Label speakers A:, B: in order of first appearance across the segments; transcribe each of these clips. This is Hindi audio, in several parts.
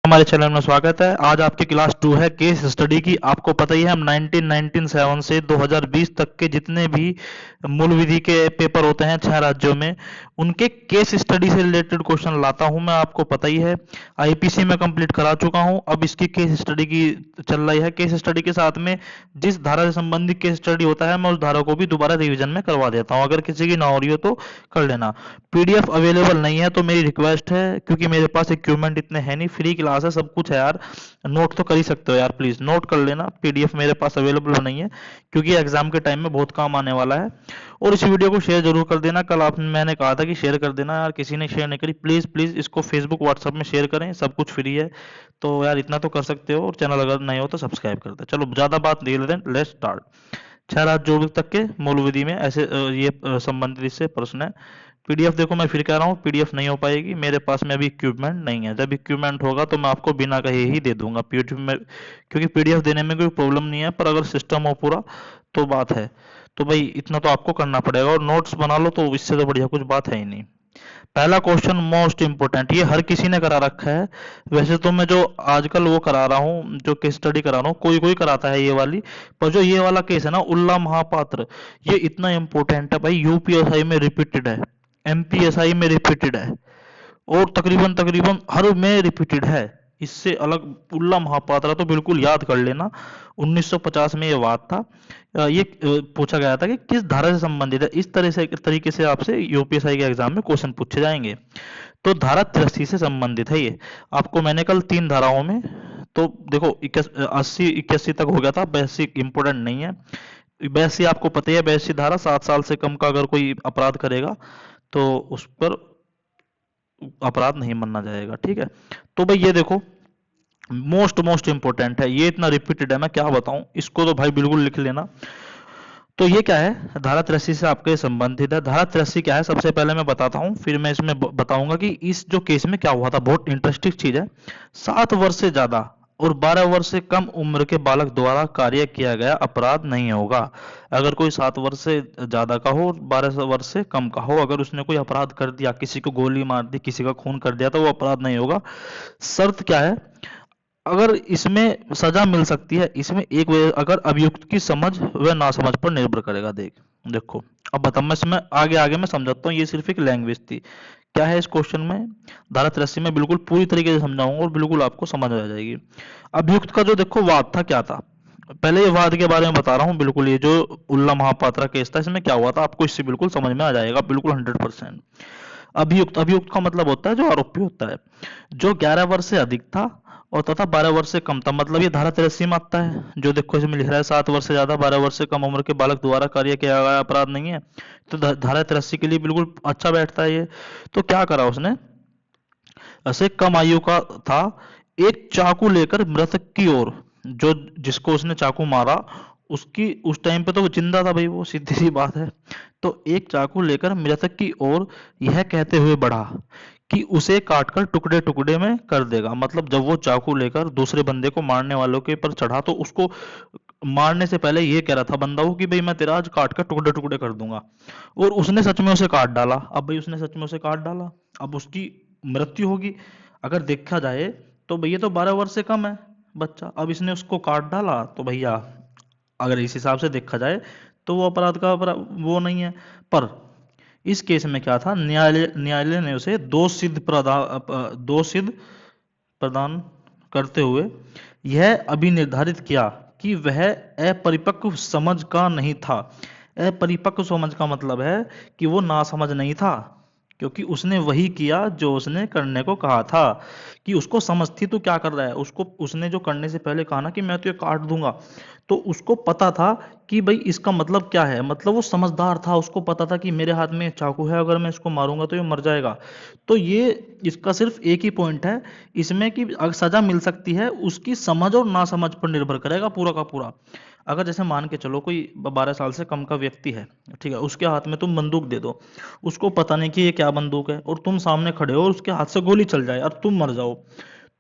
A: हमारे चैनल में स्वागत है। आज आपकी क्लास 2 है केस स्टडी की। आपको पता ही है हम 1997 से 2020 तक के जितने भी मूल विधि के पेपर होते हैं 6 राज्यों में, उनके केस स्टडी से रिलेटेड क्वेश्चन लाता हूं मैं। आपको पता ही है आईपीसी में कंप्लीट करा चुका हूं, अब इसकी केस स्टडी की चल रही है। केस स्टडी के साथ में जिस धारा से संबंधित केस स्टडी होता है मैं उस धारा को भी दोबारा रिवीजन में करवा देता हूं। अगर किसी की ना हो रही हो तो कर लेना। पीडीएफ अवेलेबल नहीं है तो मेरी रिक्वेस्ट है, क्योंकि मेरे पास इक्विपमेंट इतने हैं नहीं, फ्री क्लास है, सब कुछ है यार, नोट तो कर ही सकते हो यार, प्लीज नोट कर लेना। पीडीएफ मेरे पास अवेलेबल नहीं है क्योंकि एग्जाम के टाइम में बहुत काम आने वाला है। और इस वीडियो को शेयर जरूर कर देना। कल आप मैंने कहा था कि शेयर कर देना यार, किसी ने शेयर नहीं करी। प्लीज प्लीज इसको फेसबुक व्हाट्सएप में शेयर करें, सब कुछ फ्री है तो यार इतना तो कर सकते हो। और चैनल अगर नहीं हो तो सब्सक्राइब कर दे। चलो ज्यादा बात नहीं लेते, लेट्स स्टार्ट। 6 राज्यों तक के मूल विधि में ऐसे संबंधित इससे प्रश्न है। पीडीएफ देखो, मैं फिर कह रहा हूँ पीडीएफ नहीं हो पाएगी, मेरे पास में अभी इक्विपमेंट नहीं है। जब इक्विपमेंट होगा तो मैं आपको बिना कहे ही दे दूंगा पीडीएफ में, क्योंकि पीडीएफ देने में कोई प्रॉब्लम नहीं है, पर अगर सिस्टम हो पूरा तो बात है। तो भाई इतना तो आपको करना पड़ेगा, और नोट्स बना लो, तो इससे तो बढ़िया कुछ बात है ही नहीं। पहला क्वेश्चन मोस्ट इंपोर्टेंट, ये हर किसी ने करा रखा है। वैसे तो मैं जो आजकल वो करा रहा हूँ, जो केस स्टडी करा रहा हूँ, कोई कोई कराता है ये वाली, पर जो ये वाला केस है ना उल्ला महापात्र, ये इतना इंपॉर्टेंट है भाई। यूपीएसआई में रिपीटेड है, एमपीएसआई में रिपीटेड है, और तकरीबन तकरीबन हर में रिपीटेड है। इससे अलग उल्ला महापात्रा तो बिल्कुल याद कर लेना। 1950 में ये बात था। ये पूछा गया था कि किस धारा से संबंधित है। इस तरह से तरीके से आपसे यूपीएसआई के एग्जाम में क्वेश्चन पूछे जाएंगे। तो धारा 83 से संबंधित है ये। आपको मैंने कल 3 धाराओं में, तो देखो 80 81 तक हो गया था, 82 इंपोर्टेंट नहीं है। 82 आपको पता ही है, 82 धारा 7 साल से कम का अगर कोई अपराध करेगा तो उस पर अपराध नहीं माना जाएगा, ठीक है। तो भाई ये देखो मोस्ट मोस्ट इंपोर्टेंट है, ये इतना रिपीटेड है मैं क्या बताऊं, इसको तो भाई बिल्कुल लिख लेना। तो ये क्या है, धारा 83 से आपके संबंधित है। धारा 83 क्या है सबसे पहले मैं बताता हूँ, फिर मैं इसमें बताऊंगा कि इस जो केस में क्या हुआ था। बहुत इंटरेस्टिंग चीज है। 7 वर्ष से ज्यादा और 12 वर्ष से कम उम्र के बालक द्वारा कार्य किया गया अपराध नहीं होगा। अगर कोई 7 वर्ष से ज्यादा का हो और 12 वर्ष से कम का हो, अगर उसने कोई अपराध कर दिया, किसी को गोली मार दी, किसी का खून कर दिया, तो वो अपराध नहीं होगा। शर्त क्या है, अगर इसमें सजा मिल सकती है, इसमें एक वजह, अगर अभियुक्त की समझ व नासमझ पर निर्भर करेगा। देखो अब बता, मैं इसमें आगे आगे मैं समझाता हूँ, ये सिर्फ एक लैंग्वेज थी। क्या है इस क्वेश्चन में, धारा 83 में बिल्कुल पूरी तरीके से समझाऊंगा और बिल्कुल आपको समझ आ जाएगी। अभियुक्त का जो देखो वाद था क्या था, पहले ये वाद के बारे में बता रहा हूँ। बिल्कुल ये जो उल्ला महापात्रा केस था, इसमें क्या हुआ था आपको इससे बिल्कुल समझ में आ जाएगा, बिल्कुल 100%। अभियुक्त, अभियुक्त का मतलब होता है जो आरोपी होता है, जो 11 वर्ष से अधिक था और तथा 12 वर्ष से कम था। मतलब ये धारा 83 में आता है। जो देखो इसमें लिख रहा है 7 वर्ष से ज्यादा 12 वर्ष से कम उम्र के बालक द्वारा कार्य किया गया अपराध नहीं है, तो धारा 83 के लिए बिल्कुल अच्छा बैठता है ये। तो क्या करा उसने, ऐसे कम आयु का था, एक चाकू लेकर मृतक की ओर, जो जिसको उसने चाकू मारा उसकी, उस टाइम पे तो वो जिंदा था भाई, वो सीधी सी बात है। तो एक चाकू लेकर मृतक की ओर यह कहते हुए बढ़ा कि उसे काटकर टुकड़े टुकड़े में कर देगा। मतलब जब वो चाकू लेकर दूसरे बंदे को मारने वालों के पर चढ़ा, तो उसको मारने से पहले ये कह रहा था बंदा वो कि भाई मैं तेरा आज काट कर टुकड़े टुकड़े कर दूंगा। और उसने सच में उसे काट डाला। अब भाई उसने सच में उसे काट डाला, अब उसकी मृत्यु होगी। अगर देखा जाए तो भैया तो 12 वर्ष से कम है बच्चा, अब इसने उसको काट डाला, तो भैया अगर इस हिसाब से देखा जाए तो वो अपराध का वो नहीं है। पर इस केस में क्या था, न्यायालय ने उसे दोष सिद्ध प्रदान करते हुए यह अभिनिर्धारित किया कि वह अपरिपक्व समझ का नहीं था। अपरिपक्व समझ का मतलब है कि वो नासमझ नहीं था, क्योंकि उसने वही किया जो उसने करने को कहा था। कि उसको समझ थी तो क्या कर रहा है, उसको उसने जो करने से पहले कहा ना कि मैं तो ये काट दूंगा, तो उसको पता था कि भाई इसका मतलब क्या है। मतलब वो समझदार था, उसको पता था कि मेरे हाथ में चाकू है, अगर मैं इसको मारूंगा तो ये मर जाएगा। तो ये इसका सिर्फ एक ही पॉइंट है इसमें कि अगर सजा मिल सकती है, उसकी समझ और नासमझ पर निर्भर करेगा पूरा का पूरा। अगर जैसे मान के चलो कोई 12 साल से कम का व्यक्ति है, ठीक है, उसके हाथ में तुम बंदूक दे दो, उसको पता नहीं कि ये क्या बंदूक है, और तुम सामने खड़े हो और उसके हाथ से गोली चल जाए और तुम मर जाओ,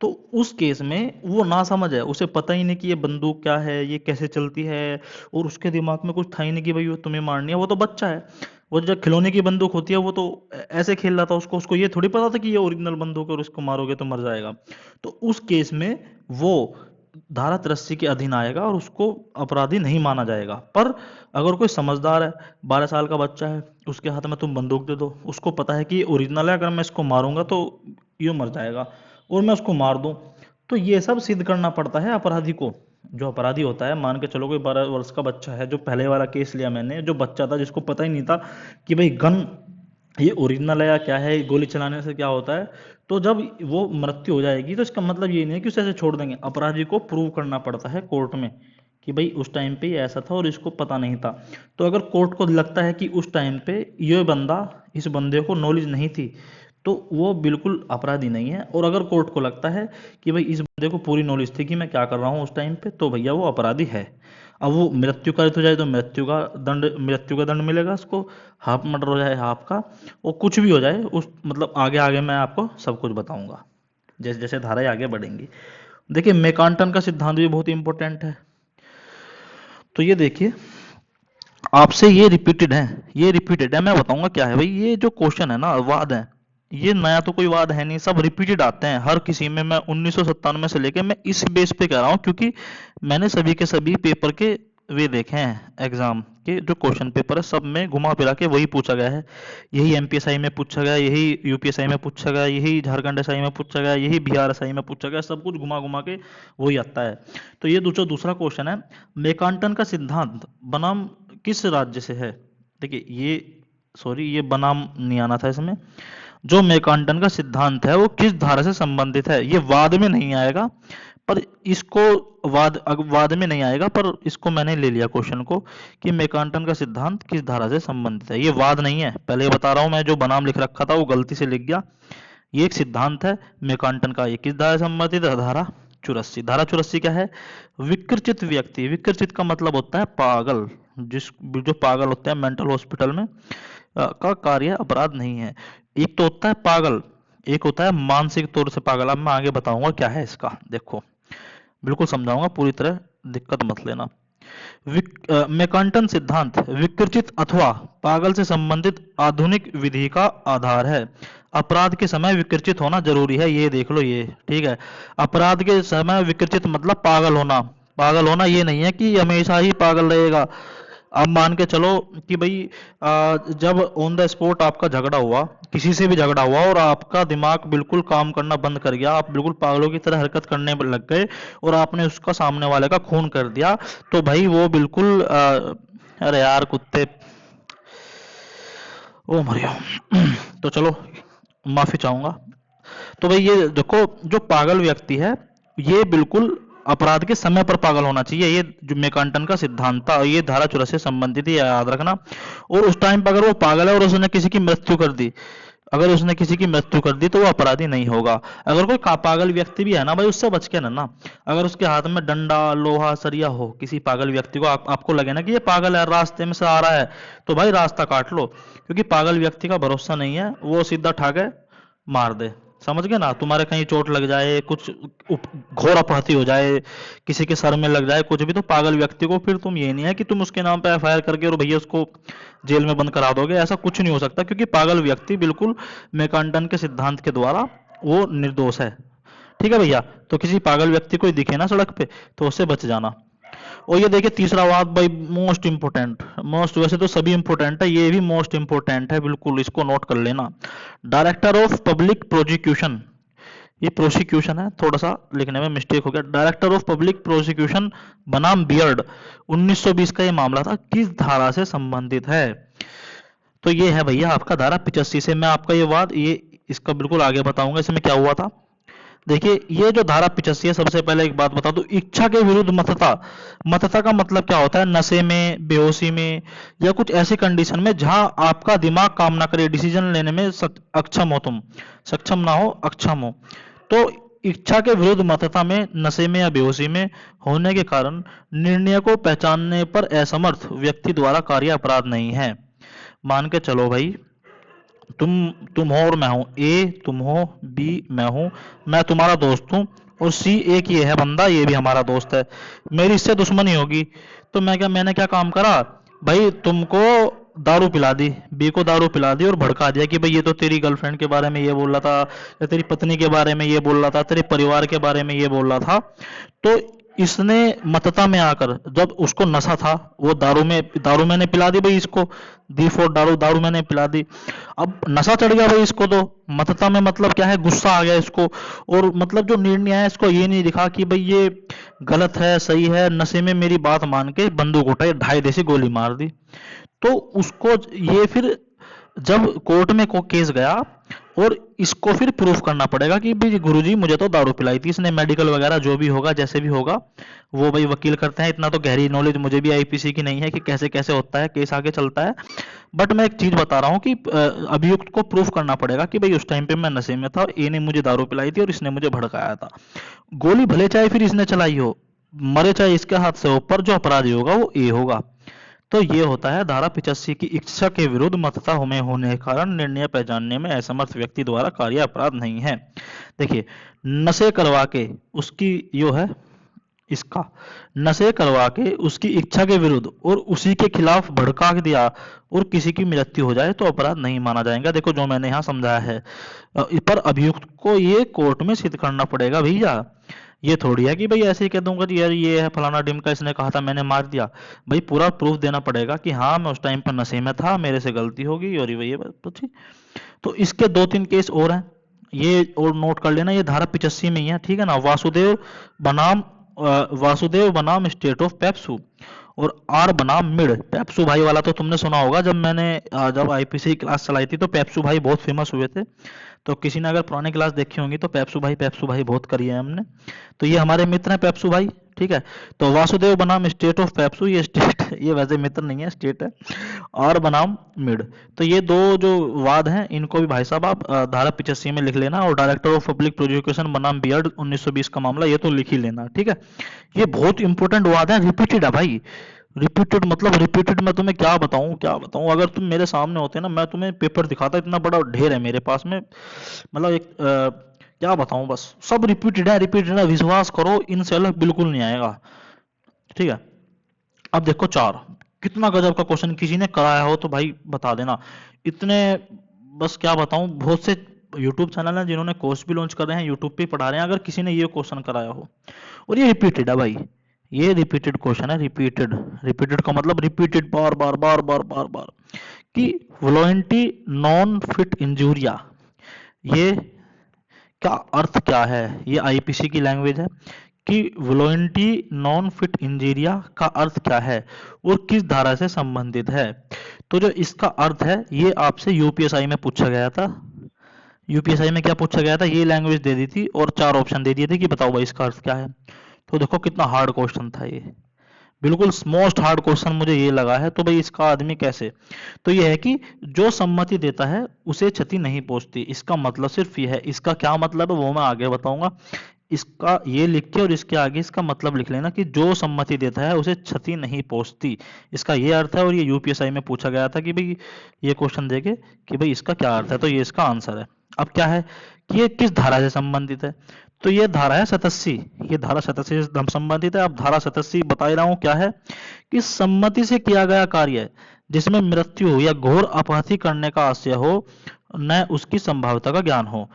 A: तो उस केस में वो ना समझ है, उसे पता ही नहीं कि ये बंदूक क्या है, ये कैसे चलती है, और उसके दिमाग में कुछ था ही नहीं कि भाई वो तुम्हें मारनी है, वो तो बच्चा है। वो जो खिलौने की बंदूक होती है वो तो ऐसे खेल रहा था, उसको उसको ये थोड़ी पता था कि ये ओरिजिनल बंदूक है और इसको मारोगे तो मर जाएगा। तो उस केस में वो धारा 83 के अधीन आएगा और उसको अपराधी नहीं माना जाएगा। पर अगर कोई समझदार है, 12 साल का बच्चा है, उसके हाथ में तुम बंदूक दे दो, उसको पता है कि ये ओरिजिनल है, अगर मैं इसको मारूंगा तो ये मर जाएगा, और मैं उसको मार दूं, तो ये सब सिद्ध करना पड़ता है अपराधी को। जो अपराधी होता है, मान के चलो कोई 12 वर्ष का बच्चा है, जो पहले वाला केस लिया मैंने, जो बच्चा था जिसको पता ही नहीं था कि भाई गन ये ओरिजिनल है या क्या है, गोली चलाने से क्या होता है, तो जब वो मृत्यु हो जाएगी तो इसका मतलब ये नहीं है कि उसे ऐसे छोड़ देंगे। अपराधी को प्रूव करना पड़ता है कोर्ट में कि भाई उस टाइम पे ये ऐसा था और इसको पता नहीं था। तो अगर कोर्ट को लगता है कि उस टाइम पे ये बंदा, इस बंदे को नॉलेज नहीं थी, तो वो बिल्कुल अपराधी नहीं है। और अगर कोर्ट को लगता है कि भाई इस बंदे को पूरी नॉलेज थी कि मैं क्या कर रहा हूँ उस टाइम पे, तो भैया वो अपराधी है। अब वो मृत्यु कारित हो जाए तो मृत्यु का दंड मिलेगा उसको, हाफ मर्डर हो जाए हाफ का, और कुछ भी हो जाए उस मतलब आगे आगे मैं आपको सब कुछ बताऊंगा जैसे जैसे धाराएं आगे बढ़ेंगी। देखिए मैकांटन का सिद्धांत भी बहुत इंपॉर्टेंट है। तो ये देखिए आपसे ये रिपीटेड है, मैं बताऊंगा क्या है भाई। ये जो क्वेश्चन है ना, वाद है, ये नया तो कोई वाद है नहीं, सब रिपीटेड आते हैं हर किसी में। मैं 1997 से लेके मैं इस बेस पे कह रहा हूँ, क्योंकि मैंने सभी के सभी पेपर के वे देखे हैं, एग्जाम के जो क्वेश्चन पेपर है सब में घुमा फिरा के वही पूछा गया है। यही एमपीएसआई में पूछा गया, यही यूपीएसआई में पूछा गया, यही झारखंड एसआई में पूछा गया, यही बिहार एसआई में पूछा गया, सब कुछ घुमा घुमा के वही आता है। तो ये दूसरा क्वेश्चन है, मेकांटन का सिद्धांत बनाम किस राज्य से है। देखिए ये सॉरी ये बनाम नहीं आना था इसमें। जो मेकांटन का सिद्धांत है वो किस धारा से संबंधित है, ये वाद में नहीं आएगा, पर इसको वाद में नहीं आएगा, पर इसको मैंने ले लिया क्वेश्चन को कि मेकांटन का सिद्धांत किस धारा से संबंधित है। ये वाद नहीं है, पहले बता रहा हूं, मैं जो बनाम लिख रखा था वो गलती से लिख गया। ये एक सिद्धांत है मेकांटन का। ये किस धारा से संबंधित है, धारा 84। धारा 84 क्या है, विकृचित व्यक्ति, विकृचित का मतलब होता है पागल, जो पागल होते हैं मेंटल हॉस्पिटल में का कार्य अपराध नहीं है। एक तो होता है पागल, एक होता है मानसिक तौर से पागल। अब मैं आगे बताऊंगा क्या है इसका, देखो बिल्कुल समझाऊंगा पूरी तरह, दिक्कत मत लेना। मैकांटन सिद्धांत विकृचित अथवा पागल से संबंधित आधुनिक विधि का आधार है। अपराध के समय विकृचित होना जरूरी है, ये देख लो, ये ठीक है। अपराध के समय विकृचित मतलब पागल होना। पागल होना ये नहीं है कि हमेशा ही पागल रहेगा। अब मान के चलो कि भाई जब ऑन द स्पॉट आपका झगड़ा हुआ, किसी से भी झगड़ा हुआ और आपका दिमाग बिल्कुल काम करना बंद कर गया, आप बिल्कुल पागलों की तरह हरकत करने लग गए और आपने उसका सामने वाले का खून कर दिया, तो भाई वो बिल्कुल अरे यार कुत्ते, ओ मरियो तो चलो माफी चाहूंगा। तो भाई ये देखो, जो पागल व्यक्ति है ये बिल्कुल अपराध के समय पर पागल होना चाहिए। ये जो मेकांटन का सिद्धांत था, ये धारा 84 से संबंधित है, याद रखना। और उस टाइम पर अगर वो पागल है और उसने किसी की मृत्यु कर दी, अगर उसने किसी की मृत्यु कर दी तो वो अपराधी नहीं होगा। अगर कोई पागल व्यक्ति भी है ना भाई, उससे बच के ना अगर उसके हाथ में डंडा लोहा सरिया हो, किसी पागल व्यक्ति को आपको लगे ना कि ये पागल है रास्ते में से आ रहा है, तो भाई रास्ता काट लो, क्योंकि पागल व्यक्ति का भरोसा नहीं है, वो सीधा ठाके मार दे। समझ गए ना, तुम्हारे कहीं चोट लग जाए, कुछ घोर अपहति हो जाए, किसी के सर में लग जाए कुछ भी, तो पागल व्यक्ति को फिर तुम ये नहीं है कि तुम उसके नाम पे एफआईआर करके और भैया उसको जेल में बंद करा दोगे, ऐसा कुछ नहीं हो सकता, क्योंकि पागल व्यक्ति बिल्कुल मैकांटन के सिद्धांत के द्वारा वो निर्दोष है। ठीक है भैया, तो किसी पागल व्यक्ति को दिखे ना सड़क पे तो उससे बच जाना। और ये देखिए तीसरा बात भाई, मोस्ट इंपोर्टेंट, मोस्ट वैसे तो सभी इंपोर्टेंट है, ये भी मोस्ट इंपोर्टेंट है, बिल्कुल इसको नोट कर लेना। डायरेक्टर ऑफ पब्लिक प्रोसिक्यूशन, ये प्रोसिक्यूशन है, थोड़ा सा लिखने में मिस्टेक हो गया। डायरेक्टर ऑफ पब्लिक प्रोसिक्यूशन बनाम बियर्ड, 1920 का ये मामला था, किस धारा से संबंधित है। तो ये है भैया आपका धारा 85 से। मैं आपका ये वाद ये इसका बिल्कुल आगे बताऊंगा इसमें क्या हुआ था। देखिए ये जो धारा 85 है, सबसे पहले एक बात बता दूं, इच्छा के विरुद्ध मतता। मतता का मतलब क्या होता है, नशे में, बेहोशी में, या कुछ ऐसी कंडीशन में जहां आपका दिमाग काम ना करे, डिसीजन लेने में अक्षम हो, तुम सक्षम ना हो, अक्षम हो। तो इच्छा के विरुद्ध मतता में, नशे में या बेहोशी में होने के कारण निर्णय को पहचानने पर असमर्थ व्यक्ति द्वारा कार्य अपराध नहीं है। मान के चलो भाई, तुम हो और मैं हूं, ए तुम हो, बी मैं हूं, मैं तुम्हारा दोस्त हूं, और सी एक ये है बंदा, ये भी हमारा दोस्त है, मेरी इससे दुश्मनी होगी, तो मैंने क्या काम करा भाई, तुमको दारू पिला दी, बी को दारू पिला दी और भड़का दिया कि भाई ये तो तेरी गर्लफ्रेंड के बारे में ये बोल रहा था, या तेरी पत्नी के बारे में ये बोल रहा था, तेरे परिवार के बारे में ये बोल रहा था। तो इसने मतता में आकर, जब उसको नशा था, वो दारू मैंने पिला दी भाई इसको, दी फोर दारू, दारू मैंने पिला दी। अब नशा चढ़ गया भाई इसको, तो मतता में मतलब क्या है, गुस्सा आ गया इसको। और मतलब जो निर्णय है इसको ये नहीं दिखा कि भाई ये गलत है सही है, नशे में मेरी बात मान के बंदूक उठाई, ढाई देसी गोली मार दी। तो उसको ये फिर जब कोर्ट में को केस गया, और इसको फिर प्रूफ करना पड़ेगा कि भाई गुरुजी मुझे तो दारू पिलाई थी इसने, मेडिकल वगैरह जो भी होगा जैसे भी होगा वो भाई वकील करते हैं। इतना तो गहरी नॉलेज मुझे भी आईपीसी की नहीं है कि कैसे कैसे होता है, केस आगे चलता है। बट मैं एक चीज बता रहा हूँ कि अभियुक्त को प्रूफ करना पड़ेगा कि भाई उस टाइम पे मैं नशे में था और ए ने मुझे दारू पिलाई थी और इसने मुझे भड़काया था। गोली भले चाहे फिर इसने चलाई हो, मरे चाहे इसके हाथ से हो, पर जो अपराधी होगा वो ए होगा। तो ये होता है धारा 85 की इच्छा के विरुद्ध मतता में होने के कारण निर्णय पहचानने में असमर्थ व्यक्ति द्वारा कार्य अपराध नहीं है। देखिए, नशे करवा के उसकी जो है, इसका नशे करवा के उसकी इच्छा के विरुद्ध और उसी के खिलाफ भड़का दिया और किसी की मृत्यु हो जाए तो अपराध नहीं माना जाएगा। देखो जो मैंने यहाँ समझाया है, पर अभियुक्त को ये कोर्ट में सिद्ध करना पड़ेगा भैया। ये थोड़ी है कि भाई ऐसे ही कह दूंगा कि यार ये है फलाना डिमका, इसने कहा था मैंने मार दिया। भाई पूरा प्रूफ देना पड़ेगा कि हाँ मैं उस टाइम पर नशे में था, मेरे से गलती होगी और ये पूछी। तो इसके 2-3 केस और हैं, ये और नोट कर लेना, ये धारा 85 में ही है, ठीक है ना। वासुदेव बनाम स्टेट ऑफ पेप्सू, और आर बनाम मिड। पेप्सू भाई वाला तो तुमने सुना होगा, जब आईपीसी क्लास चलाई थी तो पेप्सू भाई बहुत फेमस हुए थे। तो किसी ने अगर पुरानी क्लास देखी होंगी तो पेप्सू भाई बहुत करी है हमने। तो ये हमारे मित्र हैं पेप्सू भाई, ठीक है। तो वासुदेव बनाम स्टेट ऑफ पेप्सू, ये स्टेट ये वैसे मित्र नहीं है, स्टेट है। और बनाम मिड, तो ये दो जो वाद हैं इनको भी भाई साहब आप धारा 85 में लिख लेना। और डायरेक्टर ऑफ पब्लिक प्रोसिक्यूशन बनाम बियर्ड 1920 का मामला, ये तो लिख ही लेना, ठीक है। ये बहुत इंपॉर्टेंट वाद है, रिपीटेड है भाई। रिपीटेड मतलब रिपीटेड, मैं तुम्हें क्या बताऊं, अगर तुम मेरे सामने होते ना मैं तुम्हें पेपर दिखाता, इतना बड़ा ढेर है मेरे पास में, मतलब एक क्या बताऊं, बस सब रिपीटेड है, विश्वास करो इनसे अलग बिल्कुल नहीं आएगा, ठीक है। अब देखो 4, कितना गजब का क्वेश्चन, किसी ने कराया हो तो भाई बता देना। इतने, बस क्या बताऊं, बहुत से यूट्यूब चैनल हैं जिन्होंने कोर्स भी लॉन्च कर रहे हैं, यूट्यूब पे पढ़ा रहे हैं, अगर किसी ने ये क्वेश्चन कराया हो, और ये रिपीटेड है भाई, ये रिपीटेड क्वेश्चन है। रिपीटेड का मतलब रिपीटेड, बार बार बार बार बार बार, कि वोलेंटी नॉन फिट इंजूरिया, ये क्या अर्थ क्या है, ये आईपीसी की लैंग्वेज है कि वोलेंटी नॉन फिट इंजीरिया का अर्थ क्या है और किस धारा से संबंधित है। तो जो इसका अर्थ है ये आपसे यूपीएसआई में पूछा गया था। यूपीएसआई में क्या पूछा गया था, ये लैंग्वेज दे दी थी और 4 ऑप्शन दे दिए थे कि बताओ भाई इसका अर्थ क्या है। तो देखो कितना हार्ड क्वेश्चन था ये, बिल्कुल मोस्ट हार्ड क्वेश्चन मुझे ये लगा है। तो भाई इसका आदमी कैसे, तो ये है कि जो सम्मति देता है उसे क्षति नहीं पहुंचती, इसका मतलब सिर्फ ये है। इसका क्या मतलब है वो मैं आगे बताऊंगा, इसका ये लिख के और इसके आगे इसका मतलब लिख लेना कि जो सम्मति देता है उसे क्षति नहीं पहुंचती, इसका ये अर्थ है। और ये यूपीएसआई में पूछा गया था कि भाई ये क्वेश्चन देके कि भाई इसका क्या अर्थ है, तो ये इसका आंसर है। अब क्या है कि ये किस धारा से संबंधित है, तो ये धारा है 87, ये धारा 87 से संबंधित है। अब धारा 87 बता ही रहा हूं क्या है, कि सम्मति से किया गया कार्य जिसमें मृत्यु हो या घोर अपहति करने का आशय हो, न उसकी संभाव्यता का ज्ञान हो।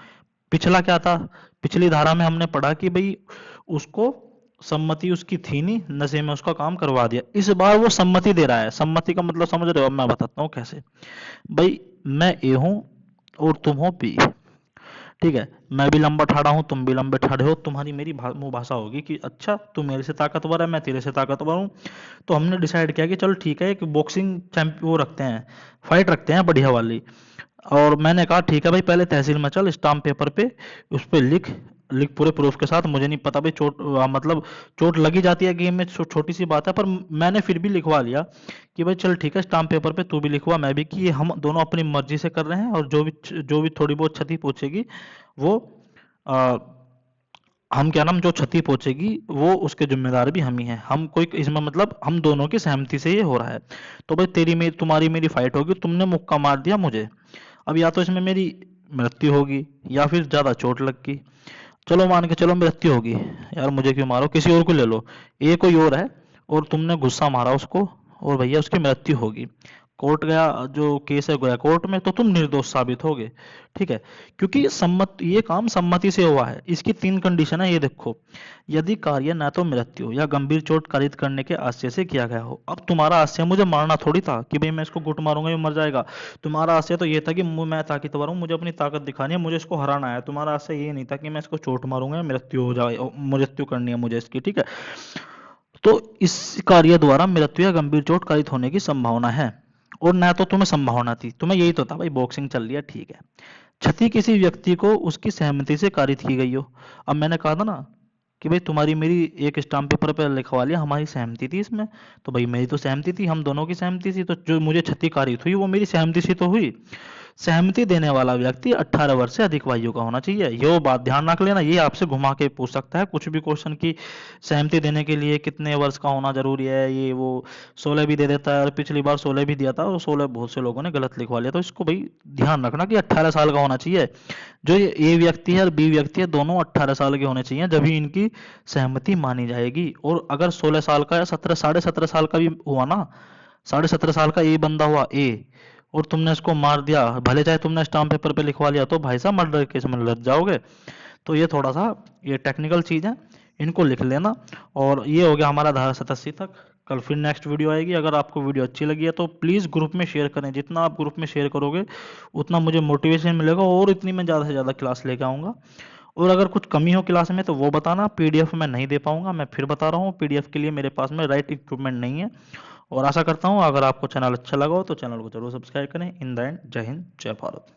A: पिछला क्या था, पिछली धारा में हमने पढ़ा कि भाई उसको सम्मति उसकी थी नहीं, नशे में उसका काम करवा दिया। इस बार वो सम्मति दे रहा है, सम्मति का मतलब समझ रहे हो, अब मैं बताता हूँ कैसे। भाई मैं ए हूं और तुम हो बी, ठीक है, मैं भी लंबा ठाड़ा हूं, तुम भी लंबे ठाड़े हो, तुम्हारी मेरी मुंह भाषा होगी कि अच्छा तू मेरे से ताकतवर है, मैं तेरे से ताकतवर हूं। तो हमने डिसाइड किया कि चल ठीक है, एक बॉक्सिंग चैंपियन वो रखते हैं, फाइट रखते हैं बढ़िया वाली। और मैंने कहा ठीक है भाई, पहले तहसील में चल, स्टाम्प पेपर पे उस पे लिख पूरे प्रूफ के साथ। मुझे नहीं पता भाई मतलब चोट लगी जाती है गेम में, छोटी सी बात है, पर मैंने फिर भी लिखवा लिया कि भाई चल ठीक है, स्टाम्प पेपर पे तू भी लिखवा मैं भी, कि ये हम दोनों अपनी मर्जी से कर रहे हैं, और जो भी थोड़ी बहुत क्षति पहुंचेगी वो हम क्या नाम, जो क्षति पहुंचेगी वो उसके जिम्मेदार भी हम ही हैं। हम कोई इसमें मतलब हम दोनों की सहमति से ये हो रहा है। तो भाई तुम्हारी मेरी फाइट होगी, तुमने मुक्का मार दिया मुझे, अब या तो इसमें मेरी मृत्यु होगी या फिर ज्यादा चोट लग गई। चलो मान के चलो मृत्यु होगी, यार मुझे क्यों मारो, किसी और को ले लो, ये कोई और है और तुमने गुस्सा मारा उसको और भैया उसकी मृत्यु होगी। कोर्ट गया, जो केस है गया कोर्ट में, तो तुम निर्दोष साबित होगे। ठीक है, क्योंकि ये काम सम्मति से हुआ है। इसकी 3 कंडीशन है, ये देखो। यदि कार्य न तो मृत्यु या गंभीर चोट कारित करने के आशय से किया गया हो। अब तुम्हारा आशय मुझे मारना थोड़ी था कि भाई मैं इसको गुट मारूंगा ये मर जाएगा। तुम्हारा आशय तो ये था कि मैं ताकतवर हूँ, मुझे अपनी ताकत दिखानी है, मुझे इसको हराना है। तुम्हारा आशय ये नहीं था कि मैं इसको चोट मारूंगा या मृत्यु हो जाए, मृत्यु करनी है मुझे इसकी। ठीक है, तो इस कार्य द्वारा मृत्यु या गंभीर चोट कारित होने की संभावना है, और न तो तुम्हें संभावना थी, तुम्हें यही तो था भाई बॉक्सिंग चल रही है। ठीक है, क्षति किसी व्यक्ति को उसकी सहमति से कारित की गई हो। अब मैंने कहा था ना कि भाई तुम्हारी मेरी एक स्टाम्प पेपर पर लिखवा लिया, हमारी सहमति थी इसमें, तो भाई मेरी तो सहमति थी, हम दोनों की सहमति थी, तो जो मुझे क्षति कारित हुई वो मेरी सहमति से तो हुई। सहमति देने वाला व्यक्ति 18 वर्ष से अधिक आयु का होना चाहिए। ये बात ध्यान रख लेना, ये आपसे घुमा के पूछ सकता है कुछ भी क्वेश्चन की सहमति देने के लिए कितने वर्ष का होना जरूरी है। ये वो 16 भी दे देता है, और पिछली बार 16 भी दिया था, और 16 बहुत से लोगों ने गलत लिखवा लिया। तो इसको भाई ध्यान रखना कि 18 साल का होना चाहिए। जो ए व्यक्ति है और बी व्यक्ति है, दोनों 18 साल के होने चाहिए, जब ही इनकी सहमति मानी जाएगी। और अगर 16 साल का या 17.5 साल का भी हुआ ना, 17.5 साल का ए बंदा हुआ ए, और तुमने इसको मार दिया, भले चाहे तुमने स्टाम्प पेपर पे लिखवा लिया, तो भाई साहब मर्डर केस में लग जाओगे। तो ये थोड़ा सा ये टेक्निकल चीज है, इनको लिख लेना। और ये हो गया हमारा धारा 87 तक। कल फिर नेक्स्ट वीडियो आएगी। अगर आपको वीडियो अच्छी लगी है तो प्लीज़ ग्रुप में शेयर करें। जितना आप ग्रुप में शेयर करोगे उतना मुझे मोटिवेशन मिलेगा, और इतनी मैं ज़्यादा से ज़्यादा क्लास लेके आऊँगा। और अगर कुछ कमी हो क्लास में तो वो बताना। पीडीएफ में नहीं दे पाऊंगा, मैं फिर बता रहा हूँ, पीडीएफ के लिए मेरे पास में राइट इक्विपमेंट नहीं है। और आशा करता हूँ अगर आपको चैनल अच्छा लगा हो तो चैनल को जरूर सब्सक्राइब करें। इन द एंड, जय हिंद, जय भारत।